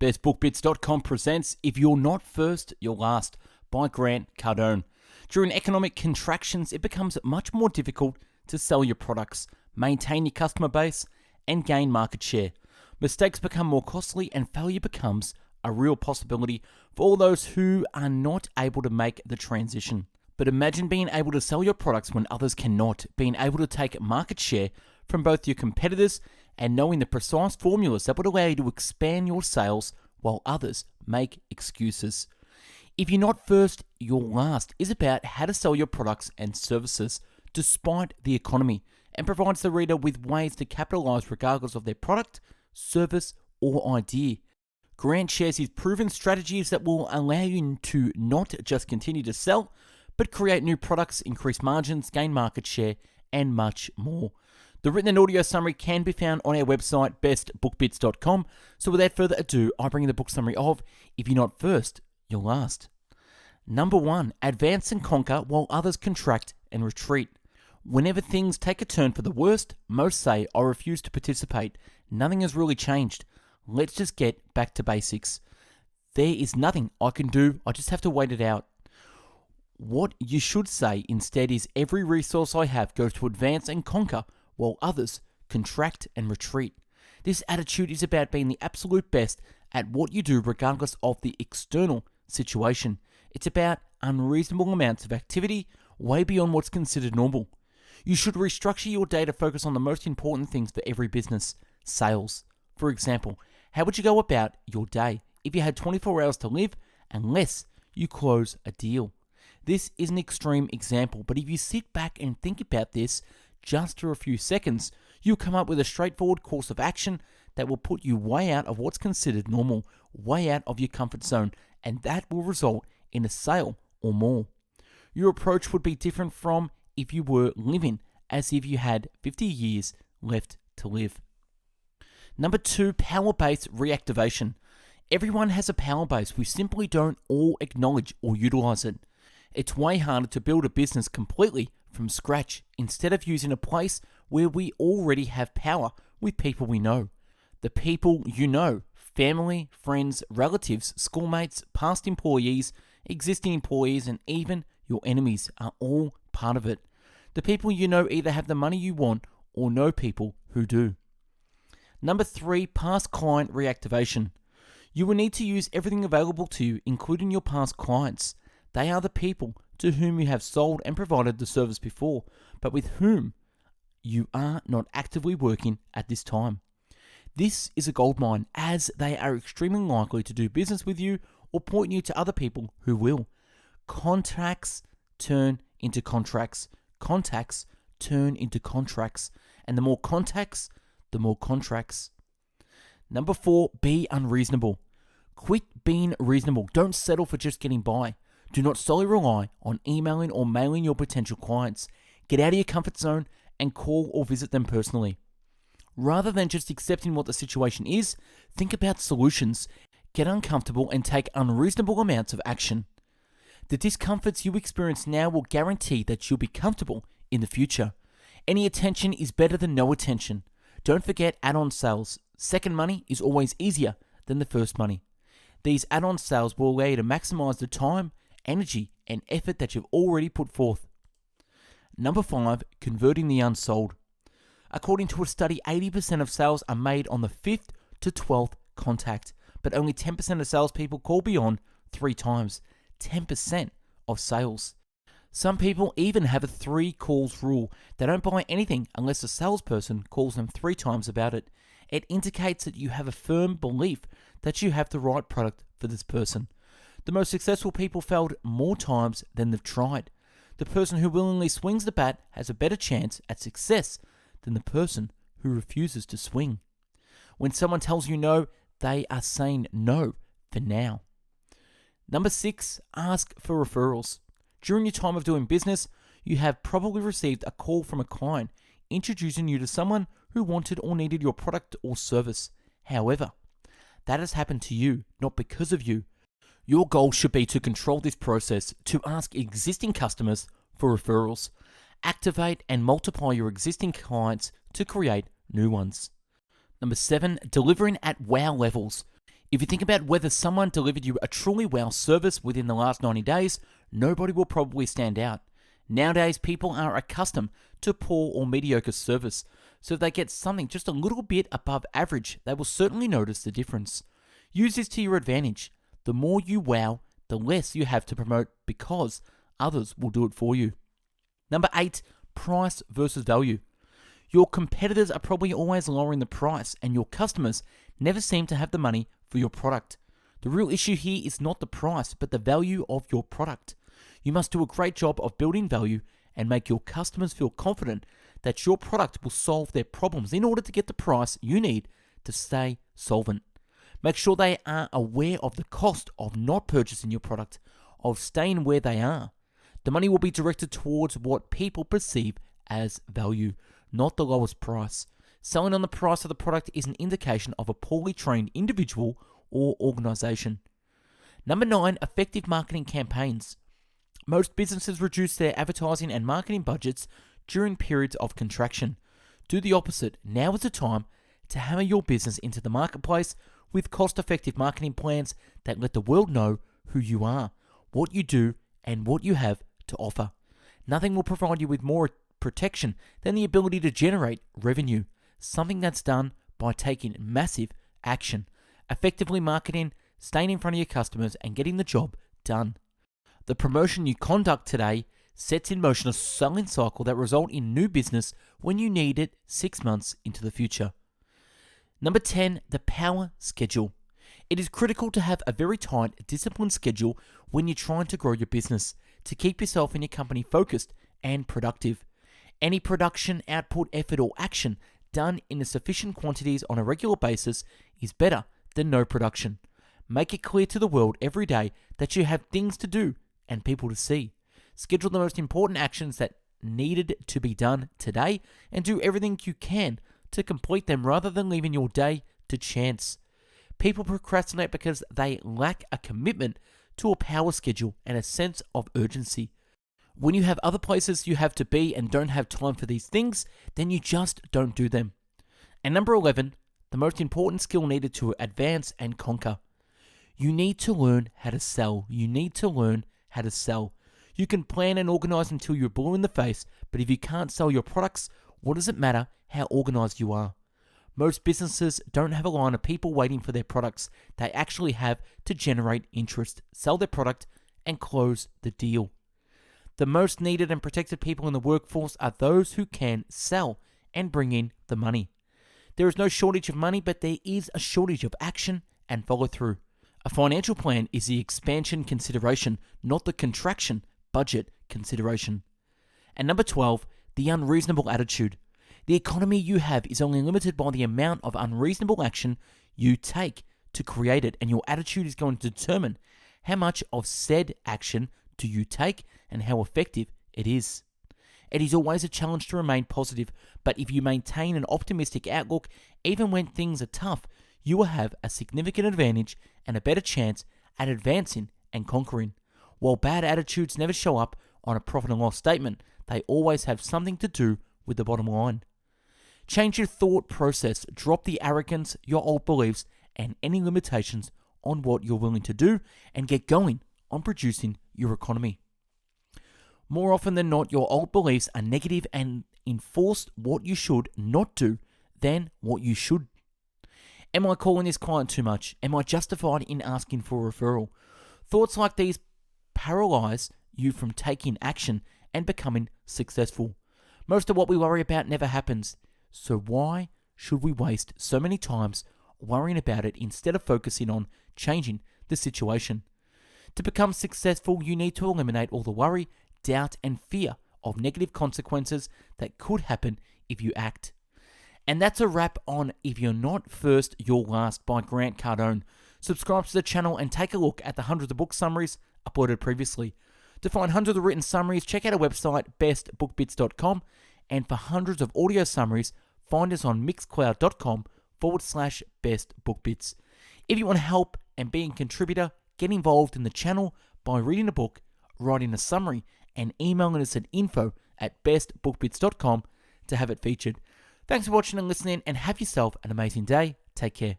BestBookBits.com presents If You're Not First, You're Last by Grant Cardone. During economic contractions, it becomes much more difficult to sell your products, maintain your customer base, and gain market share. Mistakes become more costly and failure becomes a real possibility for all those who are not able to make the transition. But imagine being able to sell your products when others cannot, being able to take market share from both your competitors and knowing the precise formulas that would allow you to expand your sales while others make excuses. If you're not first, you're last is about how to sell your products and services despite the economy and provides the reader with ways to capitalize regardless of their product, service, or idea. Grant shares his proven strategies that will allow you to not just continue to sell, but create new products, increase margins, gain market share, and much more. The written and audio summary can be found on our website, bestbookbits.com. So without further ado, I bring you the book summary of If You're Not First, You're Last. Number 1, advance and conquer while others contract and retreat. Whenever things take a turn for the worst, most say, I refuse to participate. Nothing has really changed. Let's just get back to basics. There is nothing I can do. I just have to wait it out. What you should say instead is every resource I have goes to advance and conquer while others contract and retreat. This attitude is about being the absolute best at what you do regardless of the external situation. It's about unreasonable amounts of activity way beyond what's considered normal. You should restructure your day to focus on the most important things for every business. Sales. For example, how would you go about your day if you had 24 hours to live unless you close a deal? This is an extreme example, but if you sit back and think about this just for a few seconds, you'll come up with a straightforward course of action that will put you way out of what's considered normal, way out of your comfort zone, and that will result in a sale or more. Your approach would be different from if you were living as if you had 50 years left to live. Number 2, power-based reactivation. Everyone has a power base. We simply don't all acknowledge or utilize it. It's way harder to build a business completely from scratch instead of using a place where we already have power with people we know. The people you know, family, friends, relatives, schoolmates, past employees, existing employees, and even your enemies are all part of it. The people you know either have the money you want or know people who do. Number 3, past client reactivation. You will need to use everything available to you, including your past clients. They are the people to whom you have sold and provided the service before, but with whom you are not actively working at this time. This is a goldmine, as they are extremely likely to do business with you or point you to other people who will. Contacts turn into contracts. Contacts turn into contracts. And the more contacts, the more contracts. Number 4, be unreasonable. Quit being reasonable. Don't settle for just getting by. Do not solely rely on emailing or mailing your potential clients. Get out of your comfort zone and call or visit them personally. Rather than just accepting what the situation is, think about solutions. Get uncomfortable and take unreasonable amounts of action. The discomforts you experience now will guarantee that you'll be comfortable in the future. Any attention is better than no attention. Don't forget add-on sales. Second money is always easier than the first money. These add-on sales will allow you to maximize the time, energy, and effort that you've already put forth. Number 5, converting the unsold. According to a study, 80% of sales are made on the 5th to 12th contact, but only 10% of salespeople call beyond 3 times. 10% of sales. Some people even have a 3 calls rule. They don't buy anything unless a salesperson calls them 3 times about it. It indicates that you have a firm belief that you have the right product for this person. The most successful people failed more times than they've tried. The person who willingly swings the bat has a better chance at success than the person who refuses to swing. When someone tells you no, they are saying no for now. Number 6, ask for referrals. During your time of doing business, you have probably received a call from a client introducing you to someone who wanted or needed your product or service. However, that has happened to you, not because of you. Your goal should be to control this process, to ask existing customers for referrals. Activate and multiply your existing clients to create new ones. Number 7, delivering at wow levels. If you think about whether someone delivered you a truly wow service within the last 90 days, nobody will probably stand out. Nowadays, people are accustomed to poor or mediocre service, so if they get something just a little bit above average, they will certainly notice the difference. Use this to your advantage. The more you wow, the less you have to promote because others will do it for you. Number 8, price versus value. Your competitors are probably always lowering the price, and your customers never seem to have the money for your product. The real issue here is not the price, but the value of your product. You must do a great job of building value and make your customers feel confident that your product will solve their problems in order to get the price you need to stay solvent. Make sure they are aware of the cost of not purchasing your product, of staying where they are. The money will be directed towards what people perceive as value, not the lowest price. Selling on the price of the product is an indication of a poorly trained individual or organization. Number 9, effective marketing campaigns. Most businesses reduce their advertising and marketing budgets during periods of contraction. Do the opposite. Now is the time to hammer your business into the marketplace with cost-effective marketing plans that let the world know who you are, what you do, and what you have to offer. Nothing will provide you with more protection than the ability to generate revenue, something that's done by taking massive action, effectively marketing, staying in front of your customers, and getting the job done. The promotion you conduct today sets in motion a selling cycle that results in new business when you need it 6 months into the future. Number 10, the power schedule. It is critical to have a very tight, disciplined schedule when you're trying to grow your business, to keep yourself and your company focused and productive. Any production, output, effort, or action done in sufficient quantities on a regular basis is better than no production. Make it clear to the world every day that you have things to do and people to see. Schedule the most important actions that needed to be done today and do everything you can to complete them rather than leaving your day to chance. People procrastinate because they lack a commitment to a power schedule and a sense of urgency. When you have other places you have to be and don't have time for these things, then you just don't do them. And number 11, the most important skill needed to advance and conquer. You need to learn how to sell. You need to learn how to sell. You can plan and organize until you're blue in the face, but if you can't sell your products, what does it matter how organized you are? Most businesses don't have a line of people waiting for their products. They actually have to generate interest, sell their product, and close the deal. The most needed and protected people in the workforce are those who can sell and bring in the money. There is no shortage of money, but there is a shortage of action and follow through. A financial plan is the expansion consideration, not the contraction budget consideration. And number 12, the unreasonable attitude. The economy you have is only limited by the amount of unreasonable action you take to create it, and your attitude is going to determine how much of said action do you take and how effective it is. It is always a challenge to remain positive, but if you maintain an optimistic outlook, even when things are tough, you will have a significant advantage and a better chance at advancing and conquering. While bad attitudes never show up on a profit and loss statement, they always have something to do with the bottom line. Change your thought process, drop the arrogance, your old beliefs, and any limitations on what you're willing to do, and get going on producing your economy. More often than not, your old beliefs are negative and enforce what you should not do than what you should. Am I calling this client too much? Am I justified in asking for a referral? Thoughts like these paralyze you from taking action and becoming successful. Most of what we worry about never happens. So why should we waste so many times worrying about it instead of focusing on changing the situation? To become successful, you need to eliminate all the worry, doubt, and fear of negative consequences that could happen if you act. And that's a wrap on If You're Not First, You're Last by Grant Cardone. Subscribe to the channel and take a look at the hundreds of book summaries uploaded previously. To find hundreds of written summaries, check out our website, bestbookbits.com. And for hundreds of audio summaries, find us on mixcloud.com/bestbookbits. If you want help and be a contributor, get involved in the channel by reading a book, writing a summary, and emailing us at info@bestbookbits.com to have it featured. Thanks for watching and listening, and have yourself an amazing day. Take care.